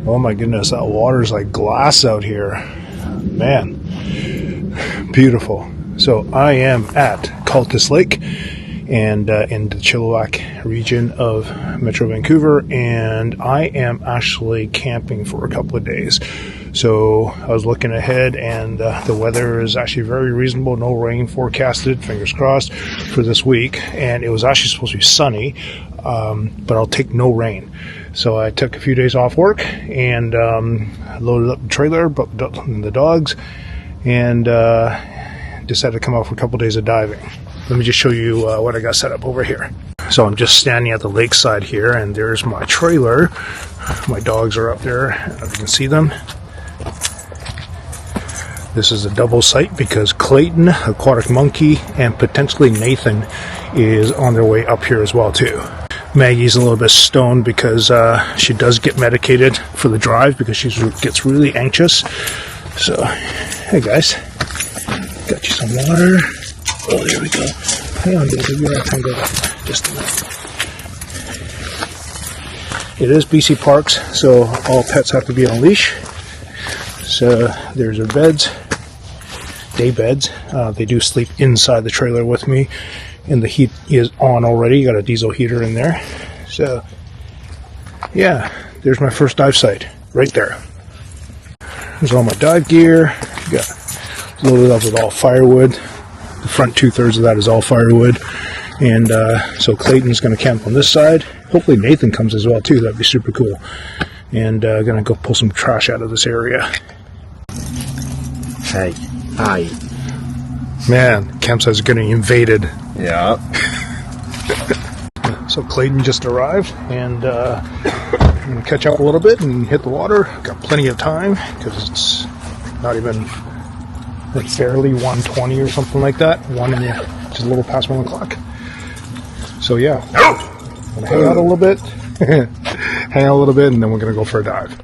Oh my goodness, that water's like glass out here. Man, beautiful. So I am at Cultus Lake and in the Chilliwack region of Metro Vancouver, and I am actually camping for a couple of days. So I was looking ahead, and the weather is actually very reasonable. No rain forecasted, fingers crossed, for this week. And it was actually supposed to be sunny, but I'll take no rain. So I took a few days off work and loaded up the trailer, brought the dogs, and decided to come out for a couple of days of diving. Let me just show you what I got set up over here. So I'm just standing at the lakeside here, and there's my trailer. My dogs are up there, if you can see them. This is a double site because Clayton, Aquatic Monkey, and potentially Nathan is on their way up here as well too. Maggie's a little bit stoned because she does get medicated for the drive because she gets really anxious. So, hey guys, got you some water. Oh, there we go. Hang on, baby. We're not tangled up. Just a minute. It is BC Parks, so all pets have to be on a leash. So there's their beds, day beds. They do sleep inside the trailer with me, and the heat is on already. Got a diesel heater in there. So, yeah, there's my first dive site right there. There's all my dive gear. Got loaded up with all firewood. The front 2/3 of that is all firewood. And so Clayton's going to camp on this side. Hopefully Nathan comes as well too. That'd be super cool. And going to go pull some trash out of this area. Hey. Hi. Man, campsite's getting invaded. Yeah. So Clayton just arrived, and I'm going to catch up a little bit and hit the water. Got plenty of time because it's not even like barely 1:20 or something like that. Just a little past 1 o'clock. So yeah, I'm going to hang out a little bit, and then we're going to go for a dive.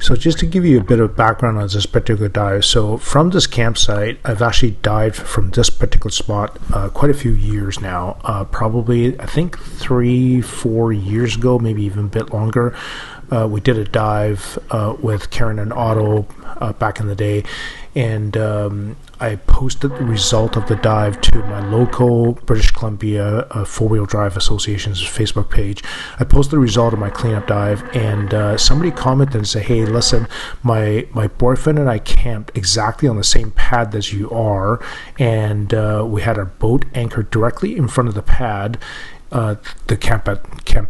So just to give you a bit of background on this particular dive, so from this campsite, I've actually dived from this particular spot quite a few years now, probably I think 3-4 years ago, maybe even a bit longer. We did a dive with Karen and Otto back in the day, and I posted the result of the dive to my local British Columbia Four-Wheel Drive Association's Facebook page. I posted the result of my cleanup dive, and somebody commented and said, hey, listen, my boyfriend and I camped exactly on the same pad as you are, and we had our boat anchored directly in front of the pad, the camp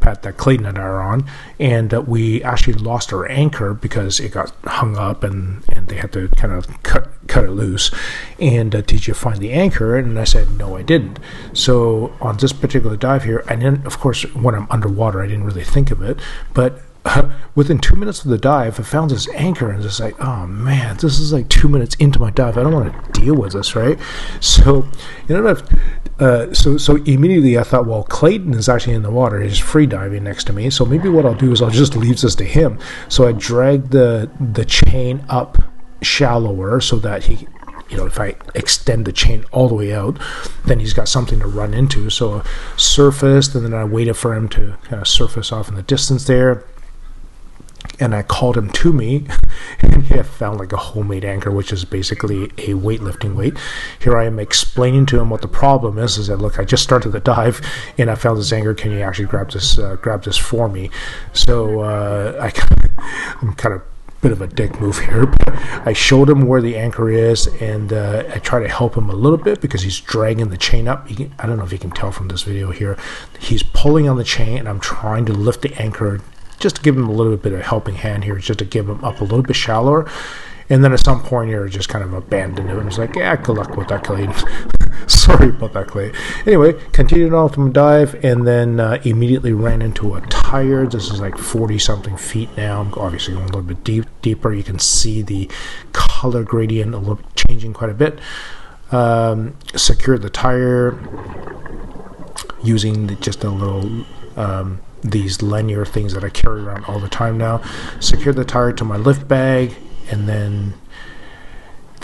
pad that Clayton and I are on, and we actually lost our anchor because it got hung up, and they had to kind of cut it loose. And did you find the anchor? And I said, no, I didn't. So on this particular dive here, and then of course when I'm underwater, I didn't really think of it, but within 2 minutes of the dive, I found this anchor, and it's like, oh man, this is like 2 minutes into my dive. I don't want to deal with this, right? So, so immediately I thought, well, Clayton is actually in the water. He's free diving next to me. So maybe what I'll do is I'll just leave this to him. So I dragged the chain up shallower so that he, if I extend the chain all the way out, then he's got something to run into. So I surfaced, and then I waited for him to kind of surface off in the distance there. And I called him to me, and he had found like a homemade anchor, which is basically a weightlifting weight. Here I am explaining to him what the problem is. Is that, look, I just started the dive, and I found this anchor. Can you actually grab this for me? So I'm kind of bit of a dick move here, but I showed him where the anchor is, and I try to help him a little bit because he's dragging the chain up. I don't know if you can tell from this video here. He's pulling on the chain, and I'm trying to lift the anchor just to give him a little bit of a helping hand here, just to give him up a little bit shallower. And then at some point here, just kind of abandoned it. And was like, yeah, good luck with that, Clay. Sorry about that, Clay. Anyway, continued on from dive, and then immediately ran into a tire. This is like 40-something feet now. I'm obviously going a little bit deeper. You can see the color gradient changing quite a bit. Secured the tire using just a little... these linear things that I carry around all the time now. Secured the tire to my lift bag, and then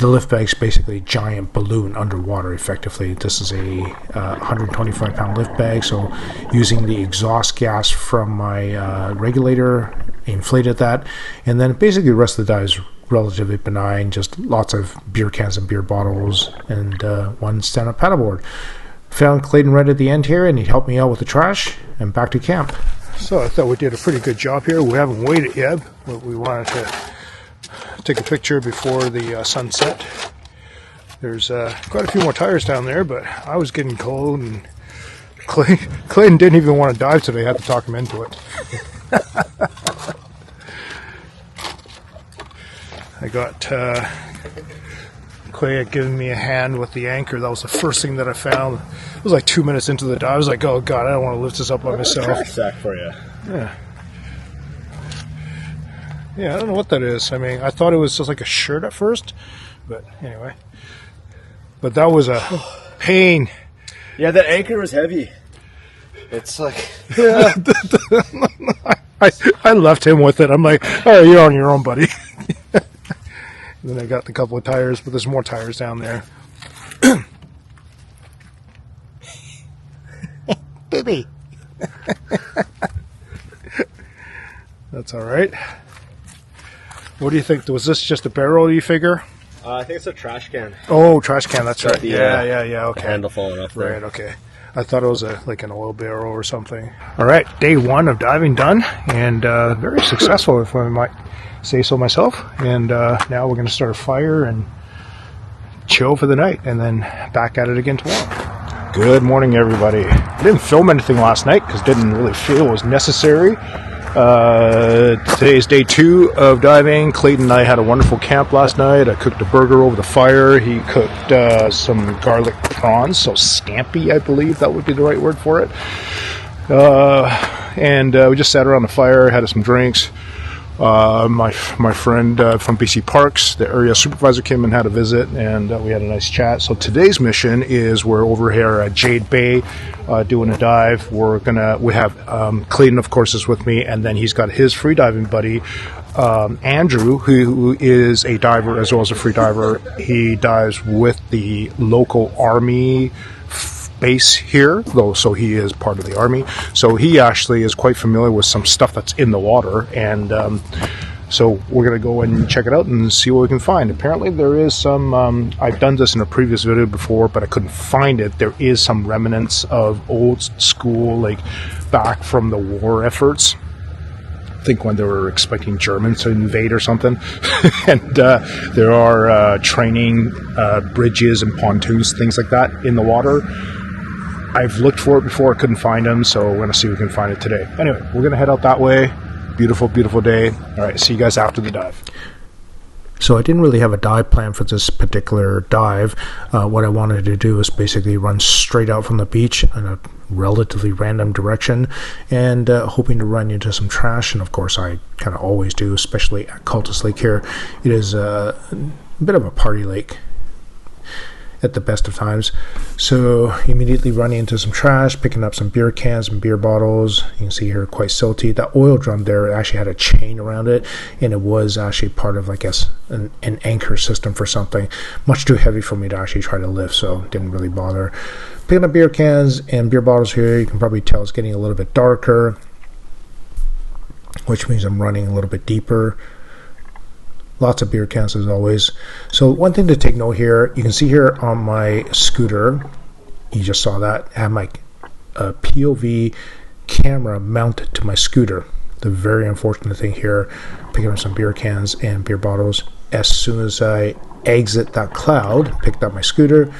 the lift bag's basically a giant balloon underwater, effectively. This is a 125-pound lift bag, so using the exhaust gas from my regulator, inflated that, and then basically the rest of the dive is relatively benign, just lots of beer cans and beer bottles, and one stand-up paddleboard. Found Clayton right at the end here, and he helped me out with the trash, and back to camp. So I thought we did a pretty good job here. We haven't weighed it yet, but we wanted to take a picture before the sunset. There's quite a few more tires down there, but I was getting cold, and Clayton didn't even want to dive today. I had to talk him into it. I got Clay had given me a hand with the anchor. That was the first thing that I found. It was like 2 minutes into the dive. I was like, oh God, I don't want to lift this up by myself. Trash sack for you. Yeah. Yeah, I don't know what that is. I mean, I thought it was just like a shirt at first, but anyway. But that was a pain. Yeah, that anchor was heavy. It's like... Yeah. I left him with it. I'm like, all right, you're on your own, buddy. Then I got the couple of tires, but there's more tires down there. Baby. That's all right. What do you think? Was this just a barrel, you figure? I think it's a trash can. Oh, trash can, that's right. Yeah, okay. The handle falling off there. Right, okay. I thought it was like an oil barrel or something. All right, day one of diving done, and very successful, if I might say so myself. And now we're going to start a fire and chill for the night, and then back at it again tomorrow. Good morning, everybody. I didn't film anything last night because didn't really feel it was necessary. Today's day 2 of diving. Clayton and I had a wonderful camp last night. I cooked a burger over the fire. He cooked some garlic prawns, so scampi, I believe that would be the right word for it. And we just sat around the fire, had some drinks. My friend from BC Parks, the area supervisor, came and had a visit, and we had a nice chat. So today's mission is we're over here at Jade Bay doing a dive. We have Clayton, of course, is with me, and then he's got his free diving buddy, Andrew, who is a diver as well as a free diver. He dives with the local Army base here, though, so he is part of the Army, so he actually is quite familiar with some stuff that's in the water, and so we're going to go and check it out and see what we can find. Apparently there is some I've done this in a previous video before, but I couldn't find it. There is some remnants of old school, like back from the war efforts, I think when they were expecting Germans to invade or something. And there are training bridges and pontoons, things like that in the water. I've looked for it before, I couldn't find them, so we're going to see if we can find it today. Anyway, we're going to head out that way. Beautiful, beautiful day. All right, see you guys after the dive. So I didn't really have a dive plan for this particular dive. What I wanted to do is basically run straight out from the beach in a relatively random direction, and hoping to run into some trash. And of course I kind of always do, especially at Cultus Lake here. It is a bit of a party lake at the best of times. So immediately running into some trash, picking up some beer cans and beer bottles. You can see here quite silty. That oil drum there actually had a chain around it, and it was actually part of, I guess, an anchor system for something. Much too heavy for me to actually try to lift, so didn't really bother. Picking up beer cans and beer bottles here. You can probably tell it's getting a little bit darker, which means I'm running a little bit deeper. Lots of beer cans as always. So one thing to take note here, you can see here on my scooter, you just saw that, I have my POV camera mounted to my scooter. The very unfortunate thing here, picking up some beer cans and beer bottles. As soon as I exit that cloud, picked up my scooter,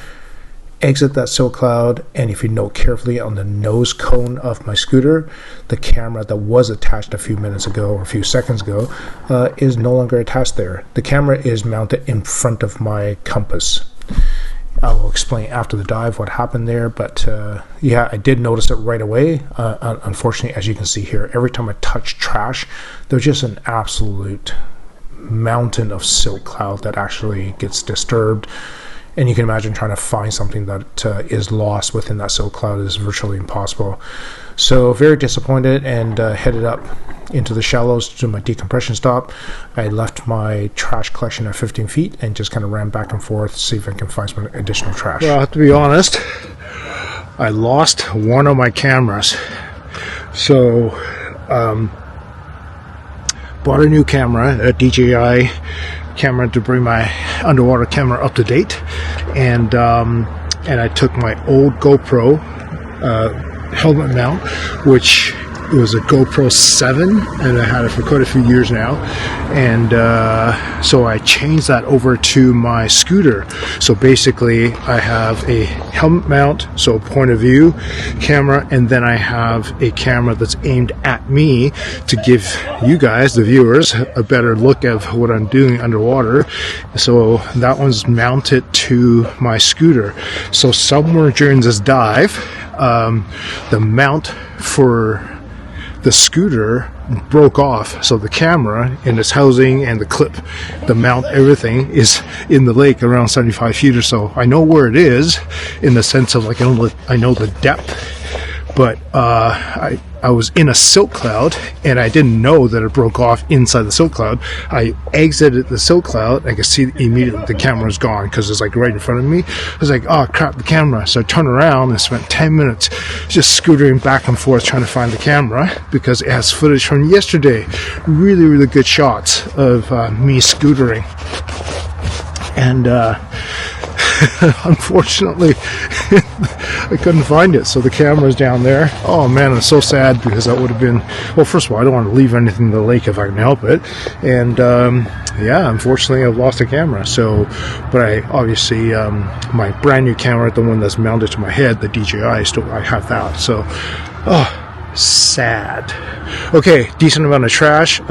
exit that silt cloud, and if you note carefully on the nose cone of my scooter, the camera that was attached a few minutes ago or a few seconds ago is no longer attached there. The camera is mounted in front of my compass. I will explain after the dive what happened there, but yeah, I did notice it right away. Unfortunately, as you can see here, every time I touch trash, there's just an absolute mountain of silt cloud that actually gets disturbed. And you can imagine trying to find something that is lost within that silt cloud is virtually impossible. So very disappointed, and headed up into the shallows to do my decompression stop. I left my trash collection at 15 feet and just kind of ran back and forth to see if I can find some additional trash. Well, I have to be honest, I lost one of my cameras. So bought a new camera, a DJI camera, to bring my underwater camera up to date, and I took my old GoPro helmet mount, which was a GoPro 7, and I had it for quite a few years now, and so I changed that over to my scooter. So basically I have a helmet mount, so point of view camera, and then I have a camera that's aimed at me to give you guys, the viewers, a better look of what I'm doing underwater. So that one's mounted to my scooter. So somewhere during this dive, the mount for the scooter broke off, so the camera and its housing and the clip, the mount, everything is in the lake around 75 feet or so. I know where it is, in the sense of, like, I know the depth, but I was in a silt cloud, and I didn't know that it broke off inside the silt cloud. I exited the silt cloud. I could see immediately the camera's gone, because it's like right in front of me. I was like, oh crap, the camera. So I turned around and spent 10 minutes just scootering back and forth trying to find the camera, because it has footage from yesterday. Really, really good shots of me scootering. And unfortunately, I couldn't find it, so the camera's down there. Oh man, I'm so sad, because that would have been, well, first of all, I don't want to leave anything in the lake if I can help it, and yeah, unfortunately I've lost the camera. So, but I obviously, my brand new camera, the one that's mounted to my head, the DJI, I have that. So, oh, sad. Okay, decent amount of trash.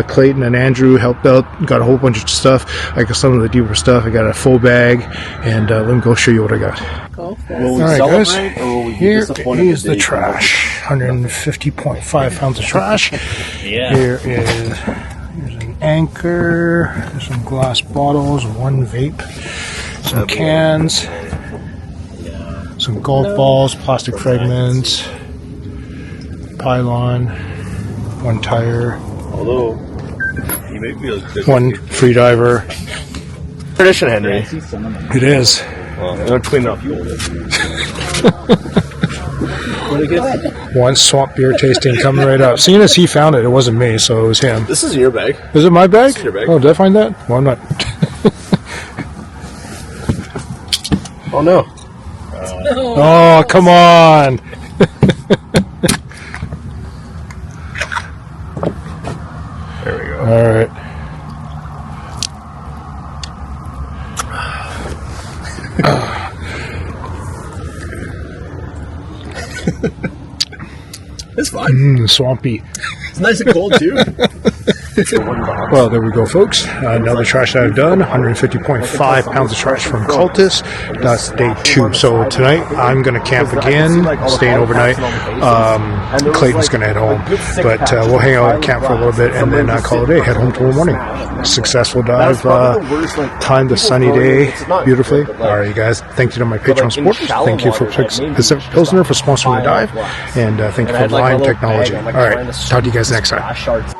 Clayton and Andrew helped out, got a whole bunch of stuff. I got some of the deeper stuff. I got a full bag, and let me go show you what I got. Will we All right, guys, celebrate, or will we be here disappointed is that the they trash. 150.5 pounds of trash. Yeah. Here's an anchor, there's some glass bottles, one vape, some cans, some golf balls, plastic fragments, pylon, one tire, Although, you make me look good. one free diver. Tradition, Henry. It is. Well, I'm going to clean up. One swamp beer tasting coming right up. Seeing as he found it, it wasn't me, so it was him. This is your bag. Is it my bag? This is your bag. Oh, did I find that? Well, I'm not. Oh, no. Oh, come on. There we go. All right. It's fine. Swampy. It's nice and cold, too. Well, there we go, folks. Another trash that I've done. 150.5 pounds of trash from Cultus. That's day 2. So tonight I'm going to camp again, staying overnight. Clayton's going to head home. But we'll hang out at camp for a little bit and then call it a day. Head home tomorrow morning. Successful dive. Timed the sunny day beautifully. All right, you guys. Thank you to my Patreon supporters. Thank you for Pacific Pilsner for sponsoring the dive. And thank you for Line Technology. All right. Talk to you guys next time.